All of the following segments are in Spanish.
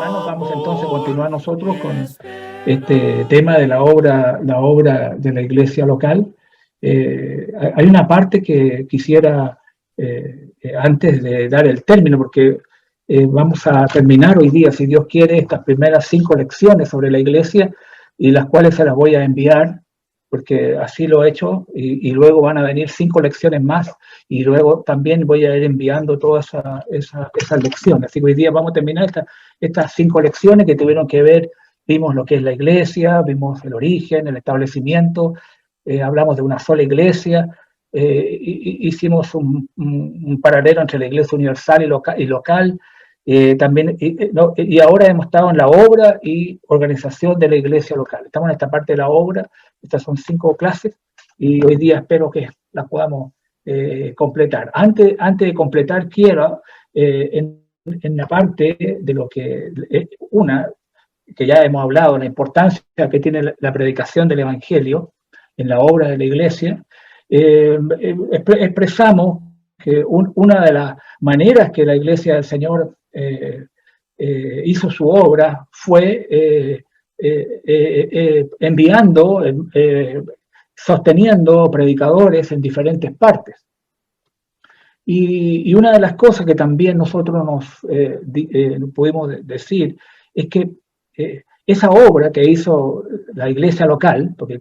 hermanos, vamos entonces a continuar nosotros con este tema de la obra de la iglesia local. Hay una parte que quisiera, antes de dar el término, porque vamos a terminar hoy día, si Dios quiere, estas primeras 5 lecciones sobre la iglesia, y las cuales se las voy a enviar, porque así lo he hecho, y luego van a venir 5 lecciones más, y luego también voy a ir enviando todas esas lecciones. Así que hoy día vamos a terminar estas 5 lecciones que tuvieron que ver, vimos lo que es la iglesia, vimos el origen, el establecimiento, hablamos de una sola iglesia, hicimos un paralelo entre la iglesia universal y local, también, y ahora hemos estado en la obra y organización de la iglesia local. Estamos en esta parte de la obra, estas son 5 clases, y hoy día espero que las podamos completar. Antes de completar, quiero, en la parte de lo que, que ya hemos hablado, la importancia que tiene la predicación del Evangelio en la obra de la iglesia, expresamos que una de las maneras que la iglesia del Señor hizo su obra fue enviando, sosteniendo predicadores en diferentes partes. Y una de las cosas que también nosotros pudimos decir es que esa obra que hizo la iglesia local, porque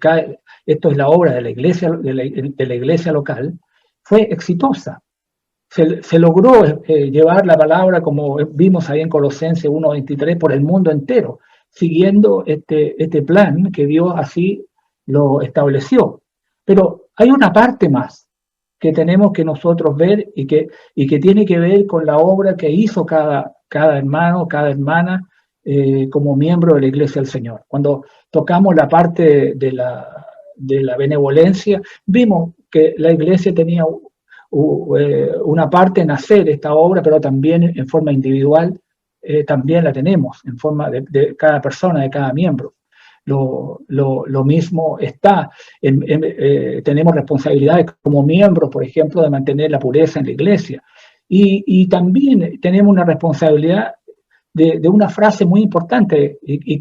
esto es la obra de la iglesia local, fue exitosa. Se logró llevar la palabra, como vimos ahí en Colosenses 1:23, por el mundo entero, siguiendo este plan que Dios así lo estableció. Pero hay una parte más que tenemos que nosotros ver y que tiene que ver con la obra que hizo cada hermano, cada hermana, como miembro de la Iglesia del Señor. Cuando tocamos la parte de la benevolencia, vimos que la Iglesia tenía una parte en hacer esta obra, pero también en forma individual también la tenemos, en forma de cada persona, de cada miembro. Lo mismo está, tenemos responsabilidades como miembros, por ejemplo, de mantener la pureza en la iglesia. Y también tenemos una responsabilidad de una frase muy importante y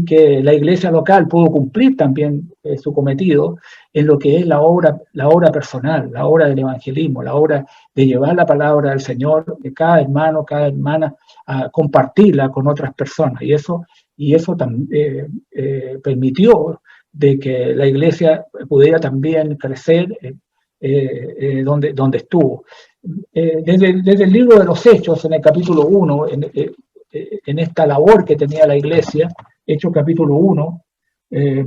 que la iglesia local pudo cumplir también su cometido en lo que es la obra personal, la obra del evangelismo, la obra de llevar la palabra del Señor, de cada hermano, cada hermana, a compartirla con otras personas. Y eso también permitió de que la iglesia pudiera también crecer donde estuvo. Desde el libro de los Hechos, en el capítulo 1, en esta labor que tenía la iglesia, Hechos capítulo 1,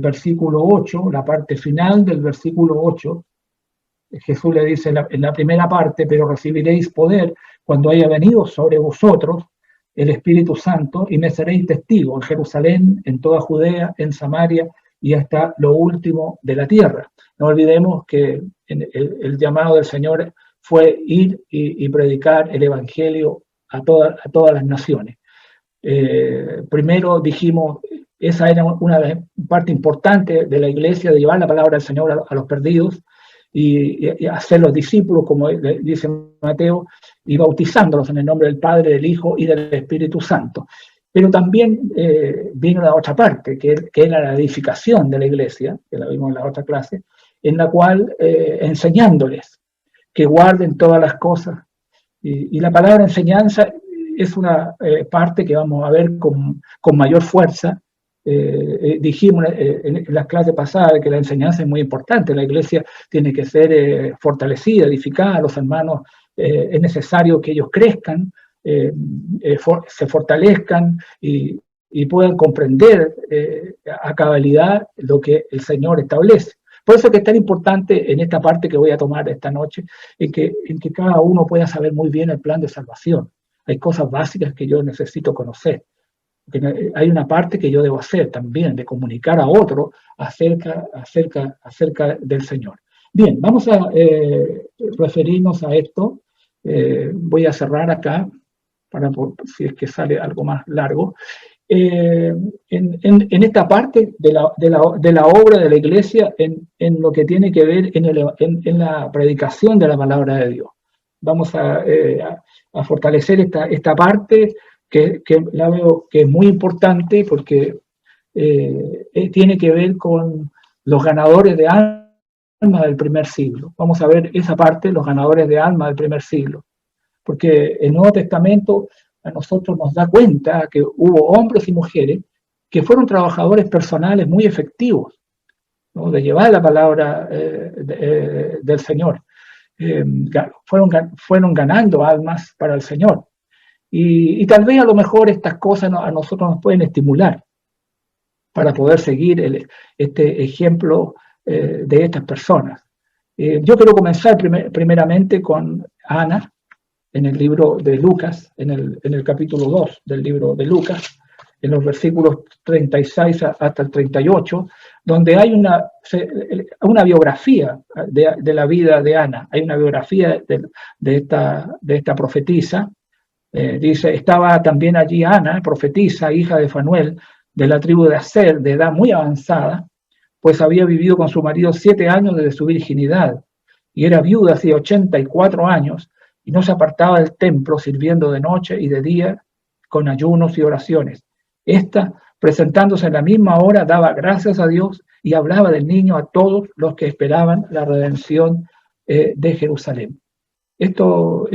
versículo 8, la parte final del versículo 8, Jesús le dice en la primera parte: pero recibiréis poder cuando haya venido sobre vosotros el Espíritu Santo, y me seréis testigos en Jerusalén, en toda Judea, en Samaria y hasta lo último de la tierra. No olvidemos que el llamado del Señor fue ir y predicar el Evangelio a todas las naciones. Primero dijimos, esa era una parte importante de la iglesia, de llevar la palabra del Señor a los perdidos y hacer los discípulos, como dice Mateo, y bautizándolos en el nombre del Padre, del Hijo y del Espíritu Santo. Pero también vino la otra parte, que era la edificación de la iglesia, que la vimos en la otra clase, en la cual enseñándoles que guarden todas las cosas. Y la palabra enseñanza es una parte que vamos a ver con mayor fuerza. Dijimos en las clases pasadas que la enseñanza es muy importante. La iglesia tiene que ser fortalecida, edificada. Los hermanos es necesario que ellos crezcan, se fortalezcan y puedan comprender a cabalidad lo que el Señor establece. Por eso es que es tan importante en esta parte que voy a tomar esta noche, en que cada uno pueda saber muy bien el plan de salvación. Hay cosas básicas que yo necesito conocer. Hay una parte que yo debo hacer también, de comunicar a otro acerca del Señor. Bien, vamos a referirnos a esto. Voy a cerrar acá, si es que sale algo más largo. En esta parte de la obra de la iglesia, en lo que tiene que ver en la predicación de la palabra de Dios. Vamos a fortalecer esta parte que la veo que es muy importante porque tiene que ver con los ganadores de alma del primer siglo. Vamos a ver esa parte, los ganadores de alma del primer siglo. Porque el Nuevo Testamento a nosotros nos da cuenta que hubo hombres y mujeres que fueron trabajadores personales muy efectivos, ¿no? De llevar la palabra del Señor. Fueron ganando almas para el Señor. Y tal vez a lo mejor estas cosas a nosotros nos pueden estimular para poder seguir este ejemplo de estas personas. Yo quiero comenzar primeramente con Ana, en el libro de Lucas, en el capítulo 2 del libro de Lucas, en los versículos 36 hasta el 38, donde hay una biografía de la vida de Ana. Hay una biografía de esta profetisa. Dice, estaba también allí Ana, profetisa, hija de Fanuel, de la tribu de Aser, de edad muy avanzada, pues había vivido con su marido 7 años desde su virginidad, y era viuda hacía 84 años, y no se apartaba del templo, sirviendo de noche y de día con ayunos y oraciones. Esta, presentándose en la misma hora, daba gracias a Dios y hablaba del niño a todos los que esperaban la redención de Jerusalén. Esto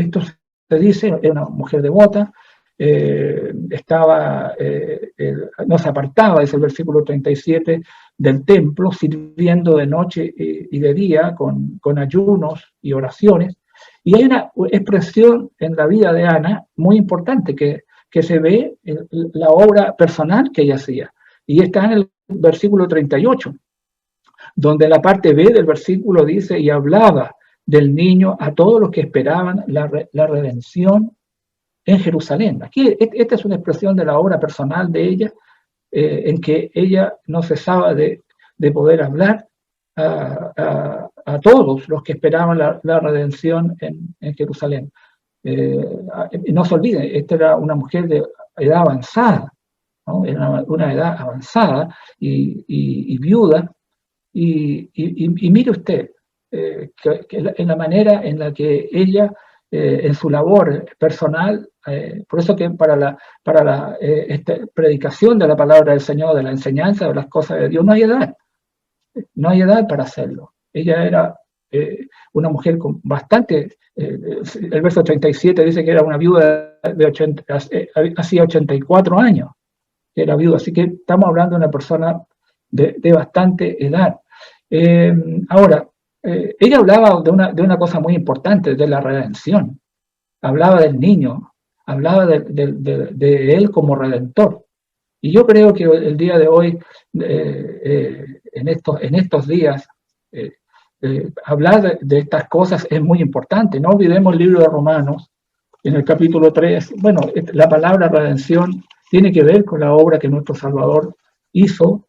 se dice, era una mujer devota, no se apartaba, es el versículo 37, del templo, sirviendo de noche y de día con ayunos y oraciones. Y hay una expresión en la vida de Ana muy importante que se ve en la obra personal que ella hacía. Y está en el versículo 38, donde la parte B del versículo dice, y hablaba del niño a todos los que esperaban la redención en Jerusalén. Aquí, esta es una expresión de la obra personal de ella, en que ella no cesaba de poder hablar a todos los que esperaban la redención en Jerusalén. No se olviden, esta era una mujer de edad avanzada, ¿no? Era una edad avanzada y viuda, y mire usted, que en la manera en la que ella, en su labor personal, por eso que para la predicación de la palabra del Señor, de la enseñanza de las cosas de Dios, no hay edad para hacerlo. Ella era una mujer con bastante, el verso 37 dice que era una viuda hacía 84 años, que era viuda, así que estamos hablando de una persona de bastante edad. Ahora, ella hablaba de una cosa muy importante, de la redención. Hablaba del niño, hablaba de él como redentor. Y yo creo que el día de hoy, en estos días, hablar de estas cosas es muy importante. No olvidemos el libro de Romanos, en el capítulo 3. Bueno, la palabra redención tiene que ver con la obra que nuestro Salvador hizo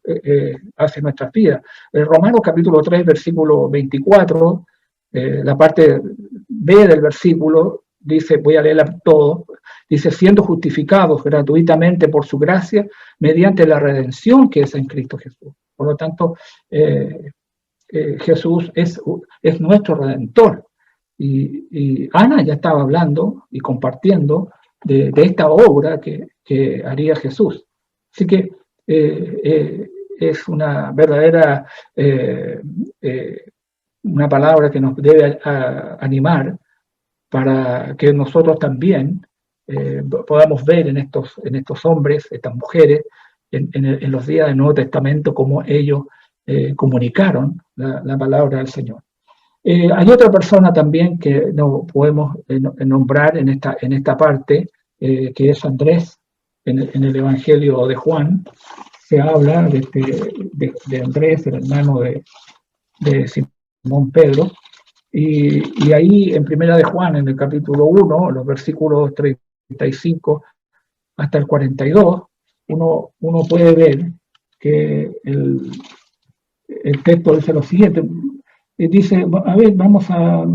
hacia nuestras vidas. Romanos capítulo 3, versículo 24, la parte B del versículo, dice, voy a leerla todo, dice, siendo justificados gratuitamente por su gracia, mediante la redención que es en Cristo Jesús. Por lo tanto, Jesús es nuestro Redentor. Y Ana ya estaba hablando y compartiendo de esta obra que haría Jesús. Así que es una verdadera, una palabra que nos debe animar para que nosotros también podamos ver en estos hombres, estas mujeres, en los días del Nuevo Testamento, cómo ellos comunicaron la palabra del Señor. Hay otra persona también que no podemos nombrar en esta parte, que es Andrés. En el Evangelio de Juan se habla de Andrés, el hermano de Simón Pedro, y ahí en Primera de Juan, en el capítulo 1, los versículos 35 hasta el 42, uno puede ver que el texto dice lo siguiente. Dice, a ver, vamos a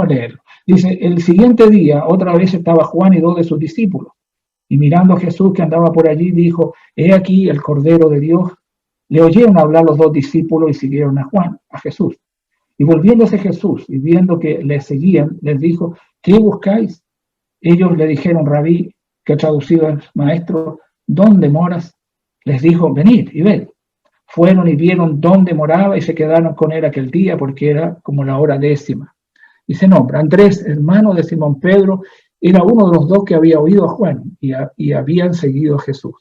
leerlo. Dice, el siguiente día, otra vez estaba Juan y 2 de sus discípulos, y mirando a Jesús que andaba por allí, dijo, he aquí el Cordero de Dios. Le oyeron hablar los 2 discípulos y siguieron a Jesús. Y volviéndose Jesús y viendo que le seguían, les dijo, ¿qué buscáis? Ellos le dijeron, Rabí, que traducido es Maestro, ¿dónde moras? Les dijo, venid y ved. Fueron y vieron dónde moraba y se quedaron con él aquel día porque era como la hora 10. Y se nombra Andrés, hermano de Simón Pedro, era uno de los dos que había oído a Juan y habían seguido a Jesús.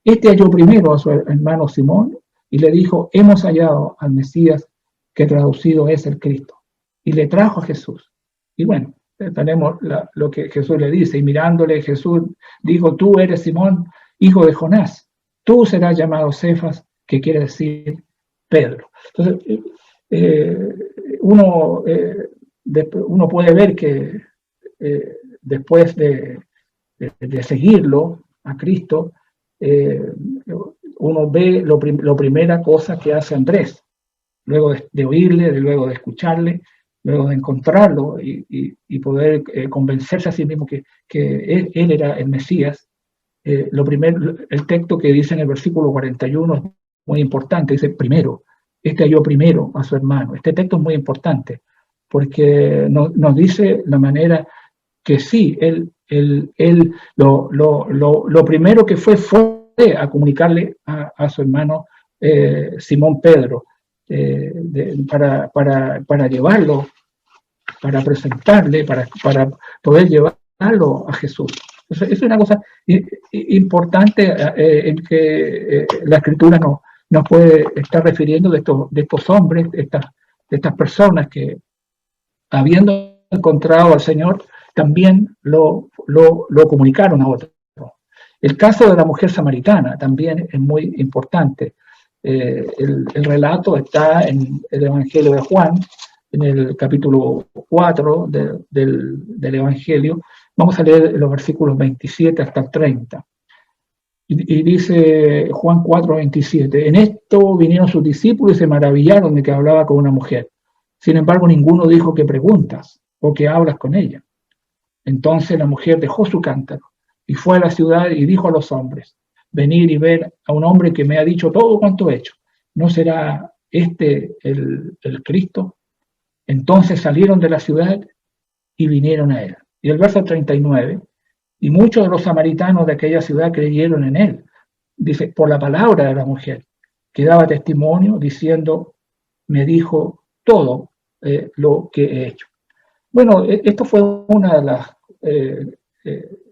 Este halló primero a su hermano Simón y le dijo, hemos hallado al Mesías, que traducido es el Cristo. Y le trajo a Jesús. Y bueno, tenemos lo que Jesús le dice, y mirándole Jesús dijo, tú eres Simón, hijo de Jonás, tú serás llamado Cefas, que quiere decir Pedro. Entonces, uno puede ver que después de seguirlo a Cristo, uno ve lo primera cosa que hace Andrés, luego de oírle, luego de escucharle, luego de encontrarlo y poder convencerse a sí mismo que él era el Mesías. El texto que dice en el versículo 41 es muy importante, dice primero, halló primero a su hermano. Este texto es muy importante porque nos dice la manera que sí, lo primero que fue a comunicarle a su hermano Simón Pedro, para llevarlo, para presentarle, para poder llevarlo a Jesús. Eso es una cosa importante en que la Escritura nos puede estar refiriendo de estos hombres, de estas personas que, habiendo encontrado al Señor, también lo comunicaron a otros. El caso de la mujer samaritana también es muy importante. El relato está en el Evangelio de Juan, en el capítulo 4 del Evangelio. Vamos a leer los versículos 27 hasta el 30. Y dice Juan 4, 27, en esto vinieron sus discípulos y se maravillaron de que hablaba con una mujer. Sin embargo, ninguno dijo, ¿qué preguntas o qué hablas con ella? Entonces la mujer dejó su cántaro y fue a la ciudad y dijo a los hombres, venid y ver a un hombre que me ha dicho todo cuanto he hecho. ¿No será este el Cristo? Entonces salieron de la ciudad y vinieron a él. Y el verso 39, y muchos de los samaritanos de aquella ciudad creyeron en él. Dice, por la palabra de la mujer, que daba testimonio diciendo, me dijo todo lo que he hecho. Bueno, esto fue una de las,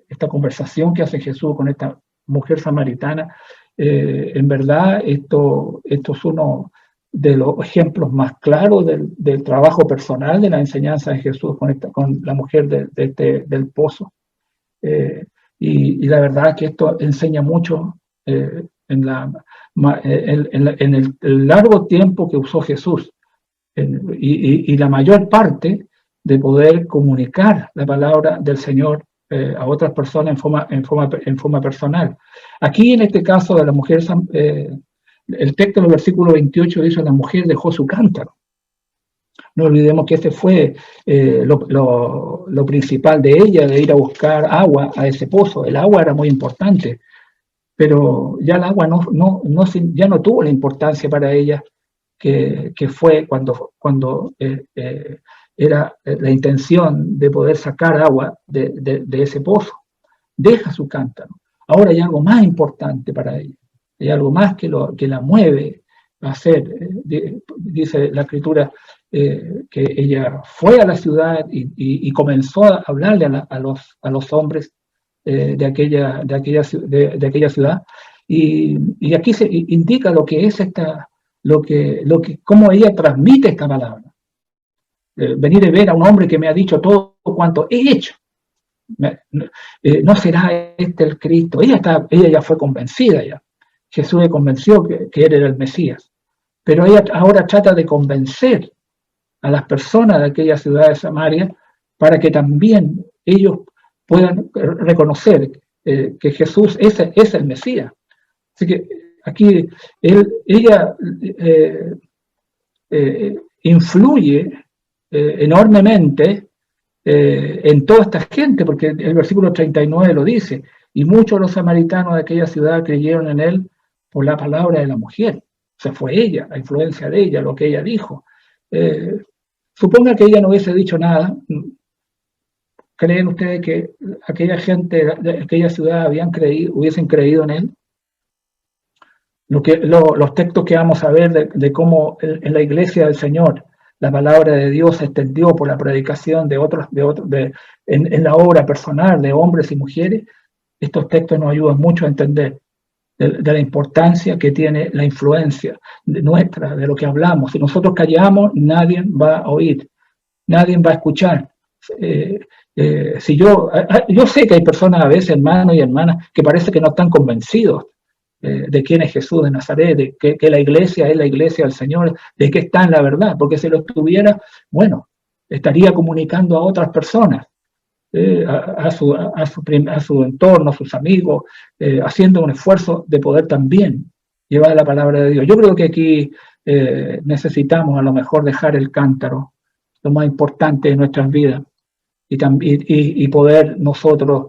esta conversación que hace Jesús con esta mujer samaritana. En verdad, esto es uno de los ejemplos más claros del trabajo personal, de la enseñanza de Jesús con la mujer del pozo. Y la verdad que esto enseña mucho en el largo tiempo que usó Jesús y la mayor parte de poder comunicar la palabra del Señor a otras personas en forma personal. Aquí en este caso de la mujer, el texto del versículo 28 dice, la mujer dejó su cántaro. No olvidemos que ese fue lo principal de ella, de ir a buscar agua a ese pozo. El agua era muy importante, pero ya el agua ya no tuvo la importancia para ella que fue cuando era la intención de poder sacar agua de ese pozo. Deja su cántaro. Ahora hay algo más importante para ella. Hay algo más que la mueve a hacer. Dice la Escritura que ella fue a la ciudad y comenzó a hablarle a los hombres de aquella ciudad. Y aquí se indica lo que es cómo ella transmite esta palabra. Venir a ver a un hombre que me ha dicho todo cuanto he hecho. No será este el Cristo. Ella ya fue convencida ya. Jesús le convenció que él era el Mesías. Pero ella ahora trata de convencer a las personas de aquella ciudad de Samaria para que también ellos puedan reconocer que Jesús es el Mesías. Así que aquí ella influye enormemente en toda esta gente, porque el versículo 39 lo dice, y muchos de los samaritanos de aquella ciudad creyeron en él por la palabra de la mujer. O sea, fue ella, la influencia de ella, lo que ella dijo. Suponga que ella no hubiese dicho nada, ¿Creen ustedes que aquella gente de aquella ciudad hubiesen creído en él? Los textos que vamos a ver de cómo en la iglesia del Señor la palabra de Dios se extendió por la predicación en la obra personal de hombres y mujeres, estos textos nos ayudan mucho a entender de la importancia que tiene la influencia nuestra, de lo que hablamos. Si nosotros callamos, nadie va a oír, nadie va a escuchar. Yo sé que hay personas a veces, hermanos y hermanas, que parece que no están convencidos de quién es Jesús de Nazaret, de que la iglesia es la iglesia del Señor, de que está en la verdad, porque si lo estuviera, bueno, estaría comunicando a otras personas, a su entorno, a sus amigos, haciendo un esfuerzo de poder también llevar la palabra de Dios. Yo creo que aquí necesitamos a lo mejor dejar el cántaro, lo más importante de nuestras vidas, y poder nosotros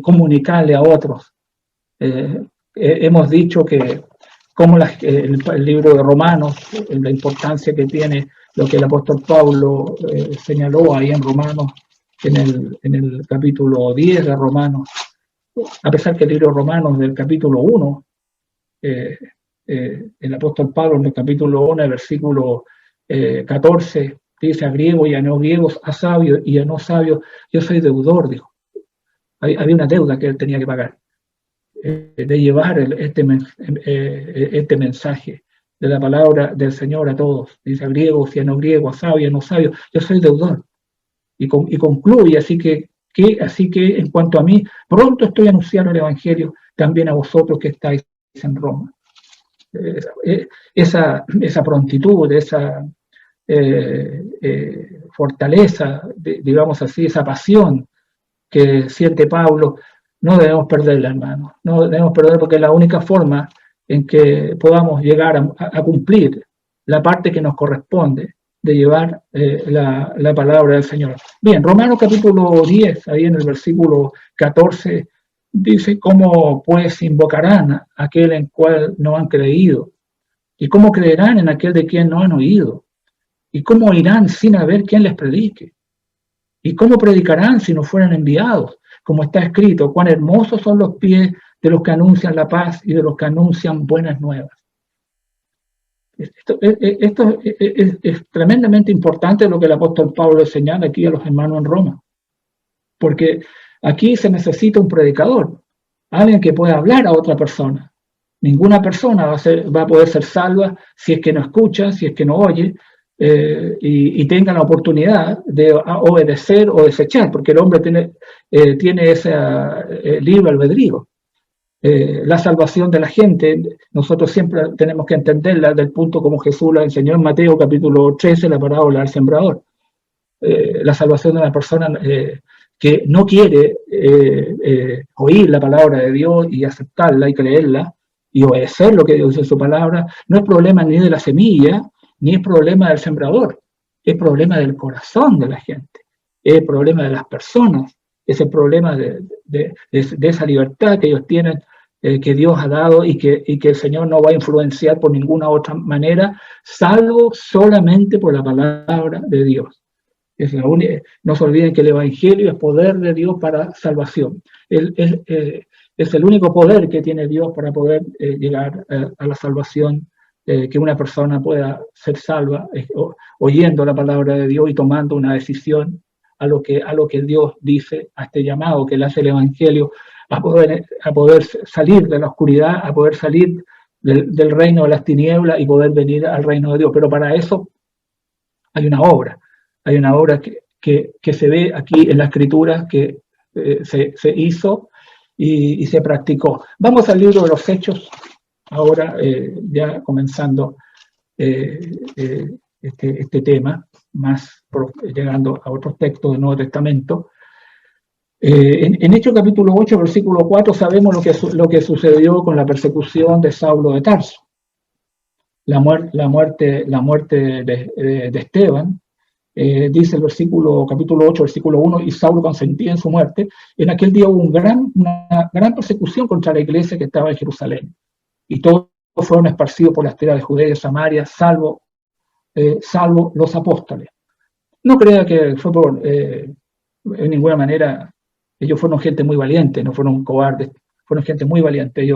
comunicarle a otros. Hemos dicho que como el libro de Romanos, la importancia que tiene lo que el apóstol Pablo señaló ahí en Romanos, en el capítulo 10 de Romanos, a pesar que el libro de Romanos del capítulo 1, el apóstol Pablo en el capítulo 1, el versículo 14, dice a griegos y a no griegos, a sabios y a no sabios, yo soy deudor, dijo. Había una deuda que él tenía que pagar, de llevar este mensaje de la palabra del Señor a todos. Dice a griegos y a no griegos, a sabios y a no sabios, yo soy deudor. Y concluye, así que en cuanto a mí, pronto estoy anunciando el Evangelio también a vosotros que estáis en Roma. Esa prontitud, esa fortaleza, digamos así, esa pasión que siente Pablo, no debemos perderla, hermano. No debemos perderla porque es la única forma en que podamos llegar a cumplir la parte que nos corresponde de llevar la palabra del Señor. Bien, Romanos capítulo 10, ahí en el versículo 14, dice, ¿cómo pues invocarán a aquel en cual no han creído? ¿Y cómo creerán en aquel de quien no han oído? ¿Y cómo irán sin haber quien les predique? ¿Y cómo predicarán si no fueran enviados? Como está escrito, cuán hermosos son los pies de los que anuncian la paz y de los que anuncian buenas nuevas. Esto es tremendamente importante lo que el apóstol Pablo señala aquí a los hermanos en Roma, porque aquí se necesita un predicador, alguien que pueda hablar a otra persona. Ninguna persona va a poder ser salva si es que no escucha, si es que no oye, y tenga la oportunidad de obedecer o desechar, porque el hombre tiene ese libre albedrío. La salvación de la gente, nosotros siempre tenemos que entenderla del punto como Jesús la enseñó en Mateo capítulo 13, la parábola del sembrador. La salvación de una persona que no quiere oír la palabra de Dios y aceptarla y creerla y obedecer lo que Dios dice en su palabra, no es problema ni de la semilla, ni es problema del sembrador, es problema del corazón de la gente, es problema de las personas, es el problema de esa libertad que ellos tienen, que Dios ha dado y que el Señor no va a influenciar por ninguna otra manera, salvo solamente por la palabra de Dios. No se olviden que el Evangelio es poder de Dios para salvación. Es el único poder que tiene Dios para poder llegar a la salvación, que una persona pueda ser salva oyendo la palabra de Dios y tomando una decisión a lo que Dios dice, a este llamado que le hace el Evangelio, a poder salir de la oscuridad, a poder salir del reino de las tinieblas y poder venir al reino de Dios. Pero para eso hay una obra que se ve aquí en la Escritura, que se hizo y se practicó. Vamos al libro de los Hechos, ahora ya comenzando este tema, más llegando a otros textos del Nuevo Testamento. En Hechos capítulo 8, versículo 4, sabemos lo que sucedió con la persecución de Saulo de Tarso. La muerte de Esteban. Dice el capítulo 8, versículo 1, y Saulo consentía en su muerte. En aquel día hubo una gran persecución contra la iglesia que estaba en Jerusalén. Y todos fueron esparcidos por las tierras de Judea y de Samaria, salvo los apóstoles. No crea que fue por, en ninguna manera, ellos fueron gente muy valiente, no fueron cobardes, fueron gente muy valiente.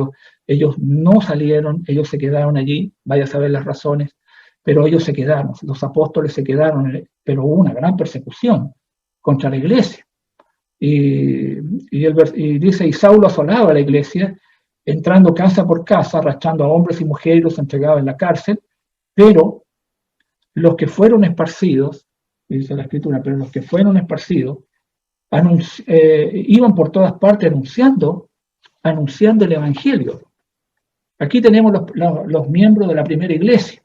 Ellos no salieron, ellos se quedaron allí, vaya a saber las razones, pero ellos se quedaron, los apóstoles se quedaron, pero hubo una gran persecución contra la iglesia. Y dice, y Saulo asolaba la iglesia, entrando casa por casa, arrastrando a hombres y mujeres, los entregaba en la cárcel, pero los que fueron esparcidos, dice la escritura, pero los que fueron esparcidos, iban por todas partes anunciando el evangelio. Aquí tenemos los miembros de la primera iglesia,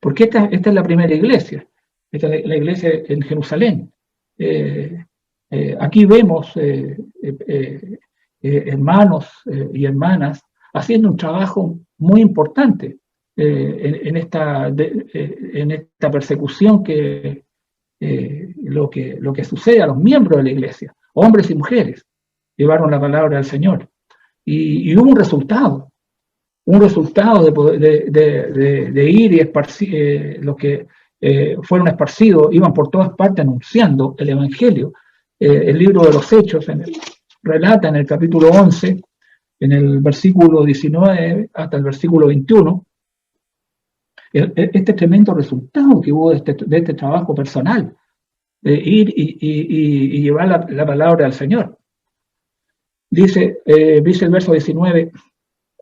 porque esta es la primera iglesia, esta es la iglesia en Jerusalén. Aquí vemos hermanos y hermanas haciendo un trabajo muy importante en esta persecución lo que sucede a los miembros de la iglesia, hombres y mujeres, llevaron la palabra del Señor. Y hubo un resultado de ir y esparcir, los que fueron esparcidos, iban por todas partes anunciando el Evangelio. El libro de los Hechos relata en el capítulo 11, en el versículo 19 hasta el versículo 21, este tremendo resultado que hubo de este trabajo personal, de ir y llevar la palabra al Señor. Dice el verso 19,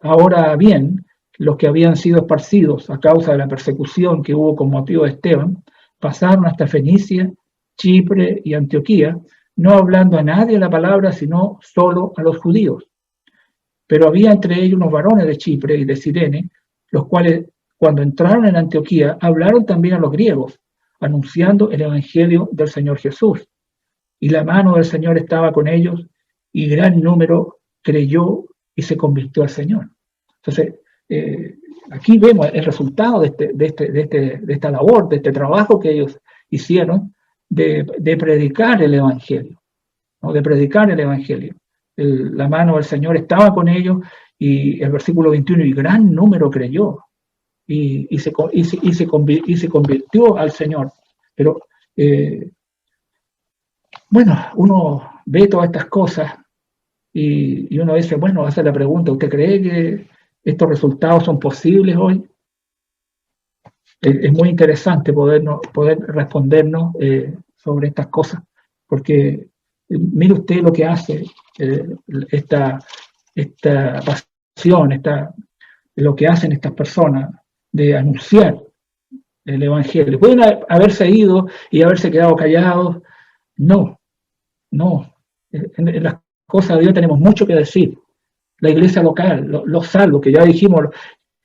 ahora bien, los que habían sido esparcidos a causa de la persecución que hubo con motivo de Esteban, pasaron hasta Fenicia, Chipre y Antioquía, no hablando a nadie la palabra, sino solo a los judíos. Pero había entre ellos unos varones de Chipre y de Cirene, los cuales, cuando entraron en Antioquía, hablaron también a los griegos, anunciando el evangelio del Señor Jesús. Y la mano del Señor estaba con ellos, y gran número creyó y se convirtió al Señor. Entonces, aquí vemos el resultado de esta labor, de este trabajo que ellos hicieron, de predicar el Evangelio, ¿no? De predicar el Evangelio. La mano del Señor estaba con ellos, y el versículo 21, y gran número creyó, y se convirtió al Señor. Pero, bueno, uno ve todas estas cosas, y uno dice, bueno, hace la pregunta, ¿usted cree que estos resultados son posibles hoy? Es muy interesante poder respondernos sobre estas cosas, porque mire usted lo que hace esta pasión, lo que hacen estas personas de anunciar el Evangelio. Pueden haberse ido y haberse quedado callados. No. En las cosas de Dios tenemos mucho que decir. La iglesia local, los salvos, que ya dijimos,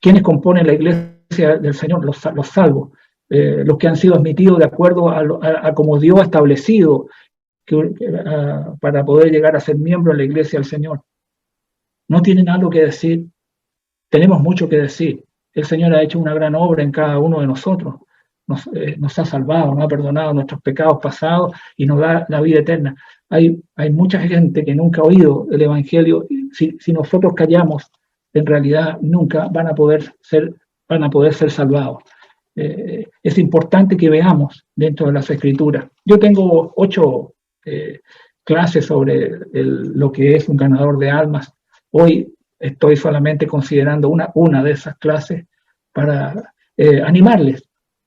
quienes componen la iglesia del Señor, los salvos, los que han sido admitidos de acuerdo a como Dios ha establecido para poder llegar a ser miembro de la iglesia del Señor. No tienen algo que decir. Tenemos mucho que decir. El Señor ha hecho una gran obra en cada uno de nosotros. Nos ha salvado, nos ha perdonado nuestros pecados pasados y nos da la vida eterna. Hay mucha gente que nunca ha oído el Evangelio. Si nosotros callamos, en realidad nunca van a poder ser salvados. Es importante que veamos dentro de las Escrituras. Yo tengo 8 clases sobre lo que es un ganador de almas. Hoy estoy solamente considerando una de esas clases para animarles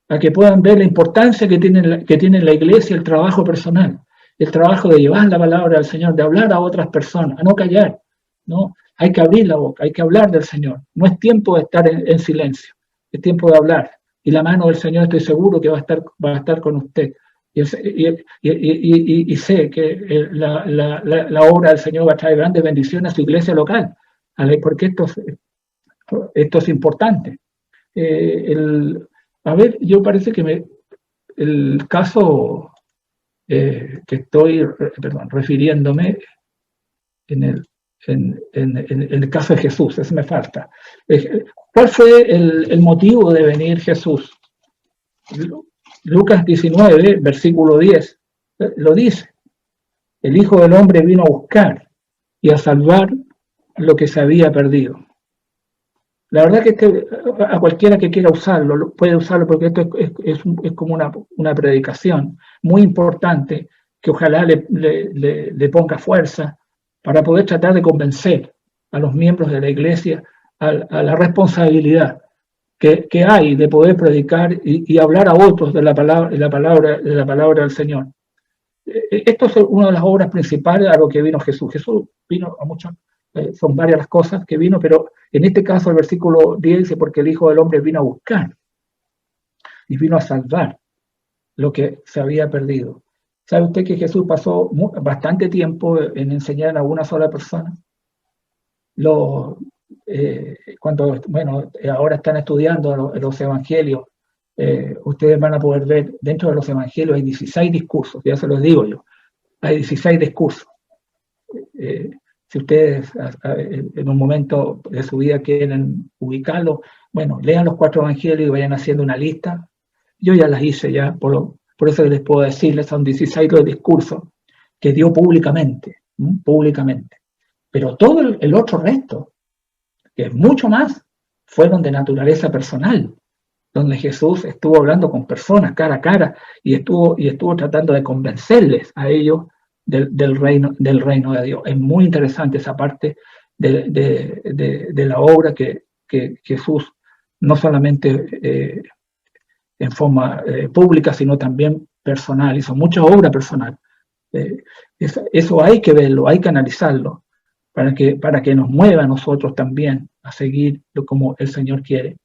a que puedan ver la importancia que tiene la iglesia, el trabajo personal, el trabajo de llevar la palabra al Señor, de hablar a otras personas, a no callar, ¿no? Hay que abrir la boca, hay que hablar del Señor. No es tiempo de estar en silencio, es tiempo de hablar. Y la mano del Señor, estoy seguro que va a estar con usted. Y sé que la obra del Señor va a traer grandes bendiciones a su iglesia local, porque esto es importante. A ver, yo parece que el caso que estoy refiriéndome en el caso de Jesús, eso me falta. ¿Cuál fue el motivo de venir Jesús? Lucas 19, versículo 10, lo dice. El Hijo del Hombre vino a buscar y a salvar lo que se había perdido. La verdad que a cualquiera que quiera usarlo, puede usarlo porque esto es como una predicación muy importante que ojalá le ponga fuerza para poder tratar de convencer a los miembros de la iglesia a la responsabilidad que hay de poder predicar y hablar a otros de la palabra del Señor. Esto es una de las obras principales a lo que vino Jesús. Jesús vino a muchos, son varias las cosas que vino, pero en este caso el versículo 10 dice, porque el Hijo del Hombre vino a buscar y vino a salvar lo que se había perdido. ¿Sabe usted que Jesús pasó bastante tiempo en enseñar a una sola persona? Ahora están estudiando los evangelios, ustedes van a poder ver, dentro de los evangelios hay 16 discursos, ya se los digo yo, hay 16 discursos. Si ustedes en un momento de su vida quieren ubicarlo, bueno, lean los 4 evangelios y vayan haciendo una lista. Yo ya las hice ya, por eso les puedo decirles, son 16 los discursos que dio públicamente. Pero todo el otro resto, que es mucho más, fueron de naturaleza personal, donde Jesús estuvo hablando con personas cara a cara y estuvo tratando de convencerles a ellos del reino de Dios. Es muy interesante esa parte de la obra que Jesús no solamente en forma pública, sino también personal, hizo mucha obra personal. Eso hay que verlo, hay que analizarlo, para que nos mueva a nosotros también a seguir como el Señor quiere.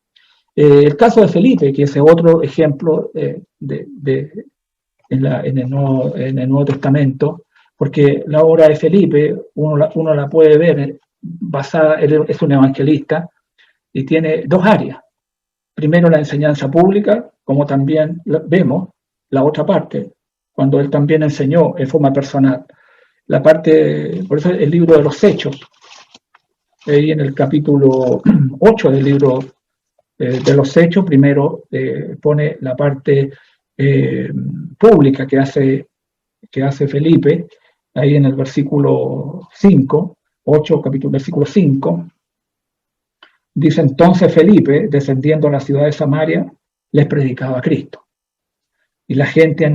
El caso de Felipe, que es otro ejemplo en el Nuevo Testamento, porque la obra de Felipe, uno la puede ver basada, él es un evangelista y tiene 2 áreas. Primero la enseñanza pública, como también vemos la otra parte, cuando él también enseñó en forma personal. La parte, por eso el libro de los Hechos, ahí en el capítulo 8 del libro de los Hechos, primero pone la parte pública que hace Felipe, ahí en el versículo 5, 8, capítulo, versículo 5, dice: entonces Felipe, descendiendo a la ciudad de Samaria, les predicaba a Cristo. Y la gente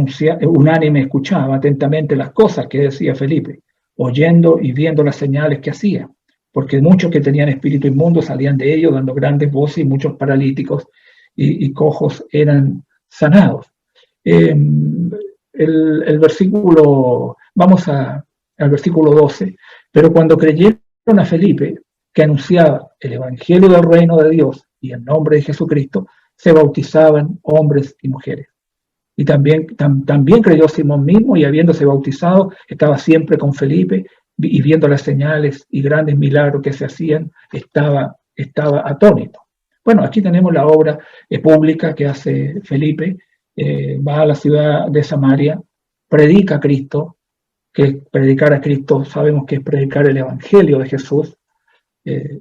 unánime escuchaba atentamente las cosas que decía Felipe, oyendo y viendo las señales que hacía, porque muchos que tenían espíritu inmundo salían de ellos dando grandes voces, y muchos paralíticos y cojos eran sanados. El versículo, vamos al versículo 12, pero cuando creyeron a Felipe, que anunciaba el evangelio del reino de Dios y el nombre de Jesucristo, se bautizaban hombres y mujeres. Y también creyó Simón mismo, y habiéndose bautizado, estaba siempre con Felipe, y viendo las señales y grandes milagros que se hacían, estaba atónito. Bueno, aquí tenemos la obra pública que hace Felipe. Va a la ciudad de Samaria, predica a Cristo, que predicar a Cristo sabemos que es predicar el evangelio de Jesús. Se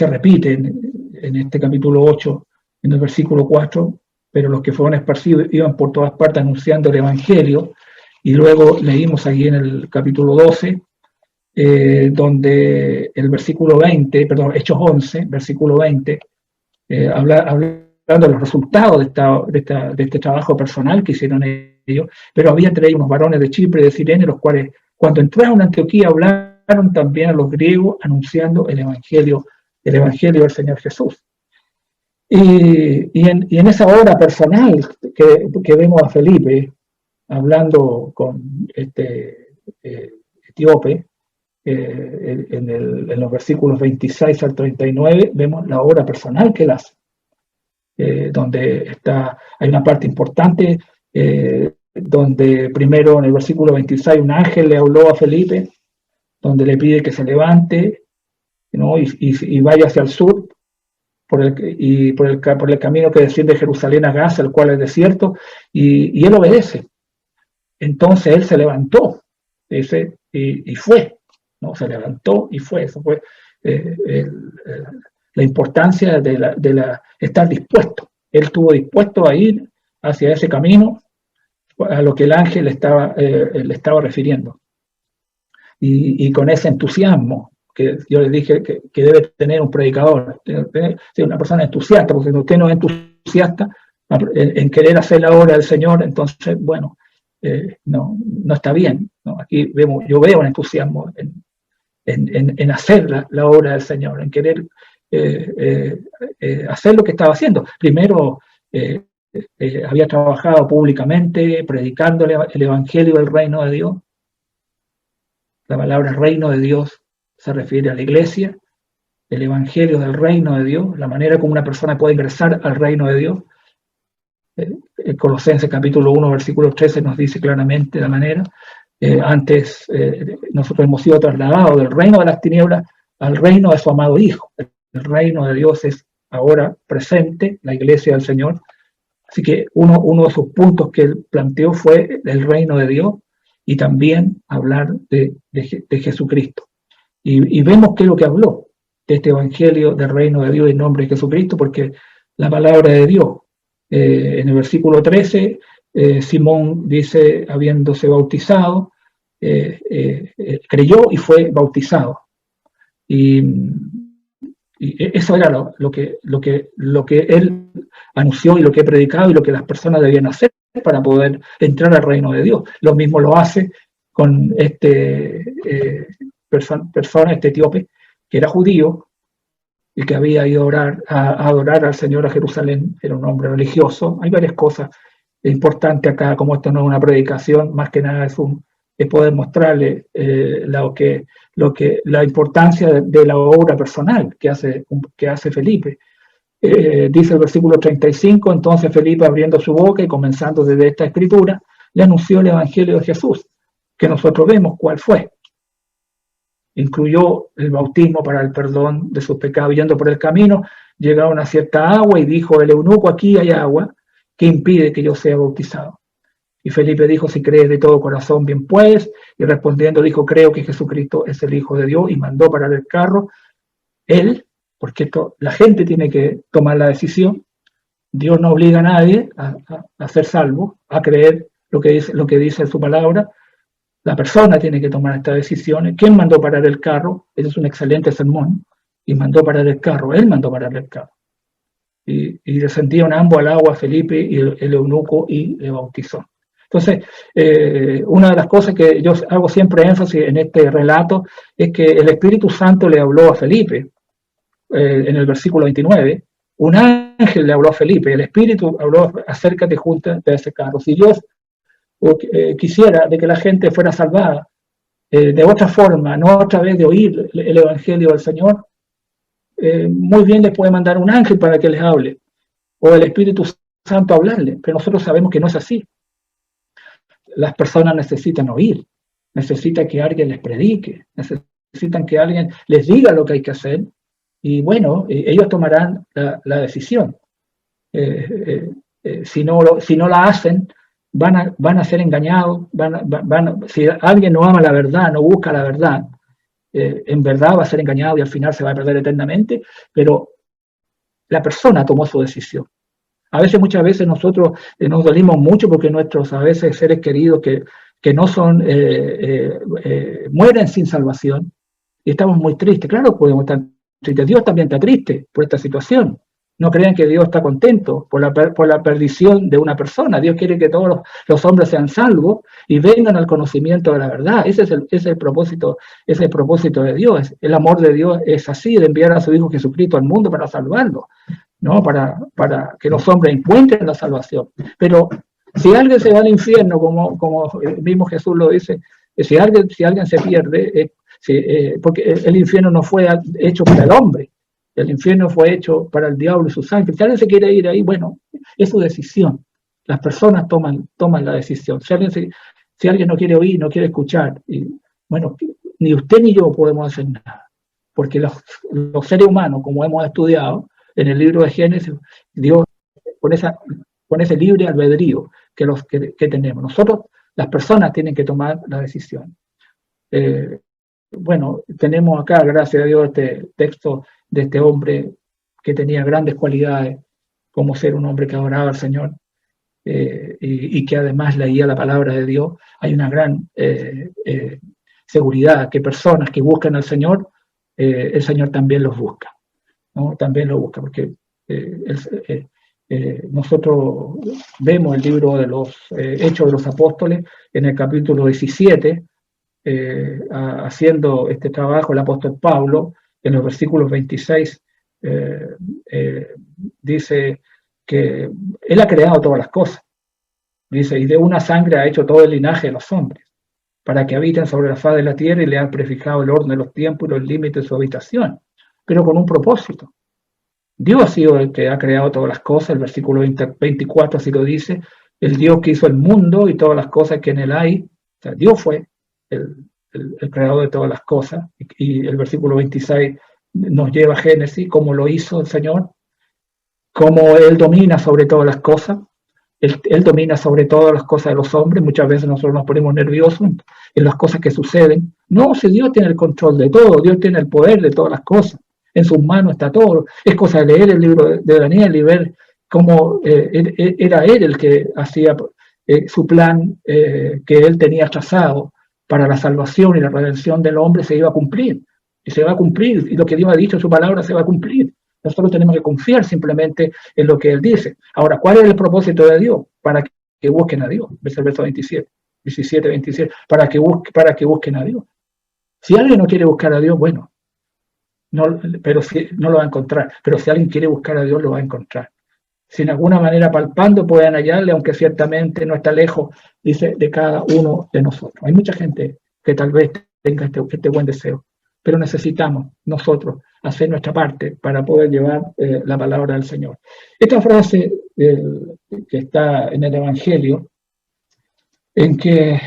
repite en este capítulo 8, en el versículo 4, pero los que fueron esparcidos iban por todas partes anunciando el evangelio. Y luego leímos aquí en el capítulo 12, donde el versículo 20, perdón, Hechos 11, versículo 20, hablando de los resultados de este trabajo personal que hicieron ellos, pero había entre ellos unos varones de Chipre y de Cirene, los cuales cuando entraron a Antioquía hablaron también a los griegos anunciando el evangelio del Señor Jesús. Y en esa obra personal que vemos a Felipe hablando con este etíope, en los versículos 26 al 39, vemos la obra personal que él hace, donde hay una parte importante, donde primero en el versículo 26 un ángel le habló a Felipe, donde le pide que se levante, ¿no? y vaya hacia el sur, por el camino que desciende de Jerusalén a Gaza, el cual es desierto, y él obedece. Entonces él se levantó, dice, y fue, ¿no? Se levantó y fue. Eso fue la importancia de estar dispuesto. Él estuvo dispuesto a ir hacia ese camino, a lo que el ángel le estaba refiriendo. Y con ese entusiasmo que yo les dije que debe tener un predicador, ser una persona entusiasta, porque si usted no es entusiasta en querer hacer la obra del Señor, entonces, bueno, no está bien, ¿no? Aquí yo veo un entusiasmo en hacer la obra del Señor, en querer hacer lo que estaba haciendo. Primero, había trabajado públicamente, predicando el Evangelio del Reino de Dios. La palabra Reino de Dios se refiere a la iglesia, el Evangelio del Reino de Dios, la manera como una persona puede ingresar al Reino de Dios. Colosenses capítulo 1, versículo 13 nos dice claramente la manera. Antes nosotros hemos sido trasladados del reino de las tinieblas al reino de su amado Hijo. El reino de Dios es ahora presente, la iglesia del Señor. Así que uno de sus puntos que él planteó fue el reino de Dios y también hablar de Jesucristo. Y vemos qué es lo que habló de este evangelio del reino de Dios en nombre de Jesucristo, porque la palabra de Dios, en el versículo 13, Simón dice, habiéndose bautizado, creyó y fue bautizado. Y eso era lo que él anunció y lo que he predicado y lo que las personas debían hacer para poder entrar al reino de Dios. Lo mismo lo hace con este etíope, que era judío y que había ido a adorar al Señor a Jerusalén, era un hombre religioso. Hay varias cosas importantes acá, como esto no es una predicación, más que nada es poder mostrarle la importancia de la obra personal que hace Felipe. Dice el versículo 35, entonces Felipe, abriendo su boca y comenzando desde esta escritura, le anunció el evangelio de Jesús, que nosotros vemos cuál fue. Incluyó el bautismo para el perdón de sus pecados. Yendo por el camino, llegaron a cierta agua y dijo el eunuco, aquí hay agua, que impide que yo sea bautizado. Y Felipe dijo, si crees de todo corazón, bien puedes. Y respondiendo dijo, creo que Jesucristo es el Hijo de Dios, y mandó parar el carro. Él, porque la gente tiene que tomar la decisión. Dios no obliga a nadie a ser salvo, a creer lo que dice su palabra. La persona tiene que tomar estas decisiones. ¿Quién mandó parar el carro? Ese es un excelente sermón. Y mandó parar el carro. Él mandó parar el carro. Y descendieron ambos al agua, Felipe y el eunuco, y le bautizó. Entonces, una de las cosas que yo hago siempre énfasis en este relato es que el Espíritu Santo le habló a Felipe, en el versículo 29, un ángel le habló a Felipe, el Espíritu habló, acércate junto de ese carro. Si Dios quisiera de que la gente fuera salvada de otra forma, no a través de oír el Evangelio del Señor, muy bien les puede mandar un ángel para que les hable, o el Espíritu Santo hablarle, pero nosotros sabemos que no es así. Las personas necesitan oír, necesitan que alguien les predique, necesitan que alguien les diga lo que hay que hacer, y bueno, ellos tomarán la decisión. Si no la hacen, van a ser engañados, si alguien no ama la verdad, no busca la verdad, en verdad va a ser engañado y al final se va a perder eternamente, pero la persona tomó su decisión. Muchas veces nosotros nos dolimos mucho porque nuestros a veces seres queridos que no son, mueren sin salvación y estamos muy tristes. Claro, podemos estar tristes. Dios también está triste por esta situación. No crean que Dios está contento por la perdición de una persona. Dios quiere que todos los hombres sean salvos y vengan al conocimiento de la verdad. Ese es el propósito de Dios. El amor de Dios es así, de enviar a su Hijo Jesucristo al mundo para salvarlo, ¿no? Para que los hombres encuentren la salvación. Pero si alguien se va al infierno, como el mismo Jesús lo dice, si alguien se pierde, porque el infierno no fue hecho para el hombre, el infierno fue hecho para el diablo y sus ángeles. Si alguien se quiere ir ahí, bueno, es su decisión. Las personas toman la decisión. Si alguien no quiere oír, no quiere escuchar, bueno, ni usted ni yo podemos hacer nada, porque los seres humanos, como hemos estudiado en el libro de Génesis, Dios con ese libre albedrío que tenemos. Nosotros, las personas, tienen que tomar la decisión. Bueno, tenemos acá, gracias a Dios, este texto de este hombre que tenía grandes cualidades, como ser un hombre que adoraba al Señor y que además leía la palabra de Dios. Hay una gran seguridad que personas que buscan al Señor el Señor también los busca, ¿no? También los busca, porque nosotros vemos el libro de los Hechos de los Apóstoles en el capítulo 17, haciendo este trabajo el apóstol Pablo, en los versículos 26, dice que Él ha creado todas las cosas. Dice, y de una sangre ha hecho todo el linaje de los hombres, para que habiten sobre la faz de la tierra, y le ha prefijado el orden de los tiempos y los límites de su habitación, pero con un propósito. Dios ha sido el que ha creado todas las cosas, el versículo 24 así lo dice, el Dios que hizo el mundo y todas las cosas que en él hay. O sea, Dios fue el creador de todas las cosas, y el versículo 26 nos lleva a Génesis, cómo lo hizo el Señor, cómo Él domina sobre todas las cosas. Él domina sobre todas las cosas de los hombres. Muchas veces nosotros nos ponemos nerviosos en las cosas que suceden. No, si Dios tiene el control de todo, Dios tiene el poder de todas las cosas. En sus manos está todo. Es cosa de leer el libro de Daniel y ver cómo era Él el que hacía su plan que Él tenía trazado para la salvación y la redención del hombre, se iba a cumplir. Y se va a cumplir. Y lo que Dios ha dicho en su palabra se va a cumplir. Nosotros tenemos que confiar simplemente en lo que Él dice. Ahora, ¿cuál es el propósito de Dios? Para que busquen a Dios. Es el verso 17, 27, para que busquen a Dios. Si alguien no quiere buscar a Dios, bueno, no lo va a encontrar. Pero si alguien quiere buscar a Dios, lo va a encontrar. Si en alguna manera palpando pueden hallarle, aunque ciertamente no está lejos, dice, de cada uno de nosotros. Hay mucha gente que tal vez tenga este buen deseo, pero necesitamos nosotros hacer nuestra parte para poder llevar la palabra del Señor. Esta frase que está en el Evangelio, en que,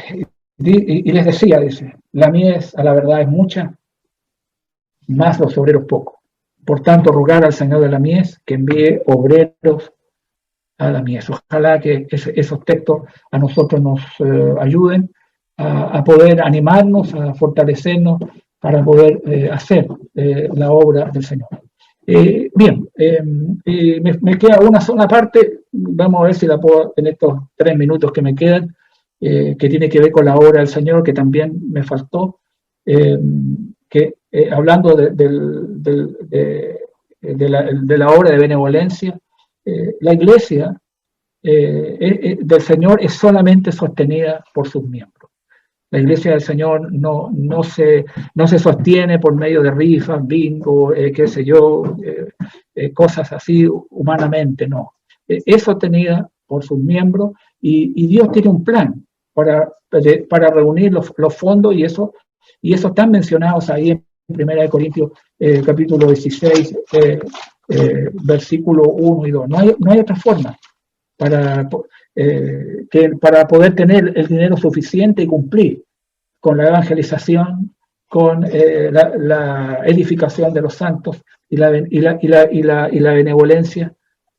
y les decía, dice, la mies a la verdad es mucha, más los obreros pocos. Por tanto, rogar al Señor de la mies que envíe obreros a la mies. Ojalá que esos textos a nosotros nos ayuden a poder animarnos, a fortalecernos, para poder hacer la obra del Señor. Bien, me queda una sola parte, vamos a ver si la puedo en estos 3 minutos que me quedan, que tiene que ver con la obra del Señor, que también me faltó, hablando de la obra de benevolencia. La iglesia del Señor es solamente sostenida por sus miembros. La iglesia del Señor no se sostiene por medio de rifas, bingo, qué sé yo, cosas así humanamente, no. Es sostenida por sus miembros y Dios tiene un plan para reunir los fondos y eso están mencionados ahí en 1 Corintios capítulo 16, versículo 1 y 2. No hay otra forma para poder tener el dinero suficiente y cumplir con la evangelización, con la edificación de los santos y la benevolencia.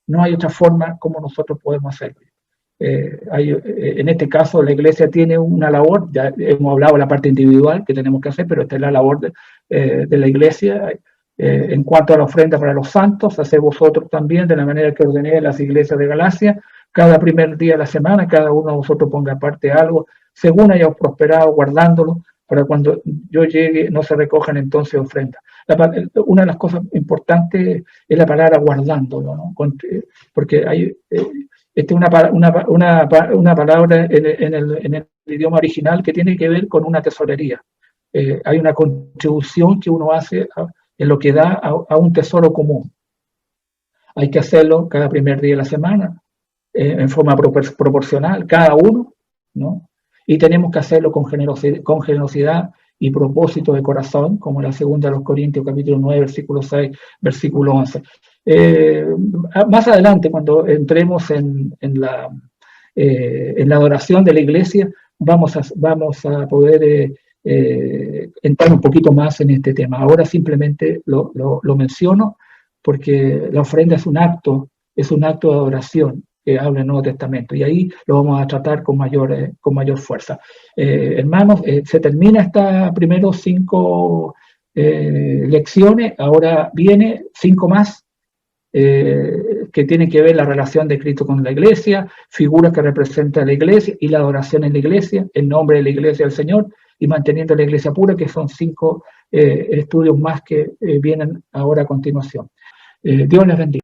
No hay otra forma como nosotros podemos hacerlo. En este caso la iglesia tiene una labor, ya hemos hablado de la parte individual que tenemos que hacer, pero esta es la labor de la iglesia. En cuanto a la ofrenda para los santos, haced vosotros también de la manera que ordené en las iglesias de Galacia, cada primer día de la semana, cada uno de vosotros ponga aparte algo, según hayamos prosperado, guardándolo, para cuando yo llegue no se recojan entonces ofrendas. Una de las cosas importantes es la palabra guardándolo, ¿no? Porque hay una palabra en el idioma original que tiene que ver con una tesorería. Hay una contribución que uno hace en lo que da a un tesoro común. Hay que hacerlo cada primer día de la semana, en forma proporcional, cada uno, ¿no? Y tenemos que hacerlo con generosidad y propósito de corazón, como la segunda de los Corintios, capítulo 9, versículo 6, versículo 11. Más adelante, cuando entremos en la adoración de la iglesia, vamos a poder entrar un poquito más en este tema. Ahora simplemente lo menciono porque la ofrenda es un acto de adoración que habla el Nuevo Testamento, y ahí lo vamos a tratar con mayor fuerza. Hermanos, se termina estas primeros 5 lecciones, ahora viene 5 más, que tienen que ver la relación de Cristo con la iglesia, figuras que representan la iglesia y la adoración en la iglesia, el nombre de la iglesia del Señor, y manteniendo la iglesia pura, que son 5 estudios más que vienen ahora a continuación. Dios les bendiga.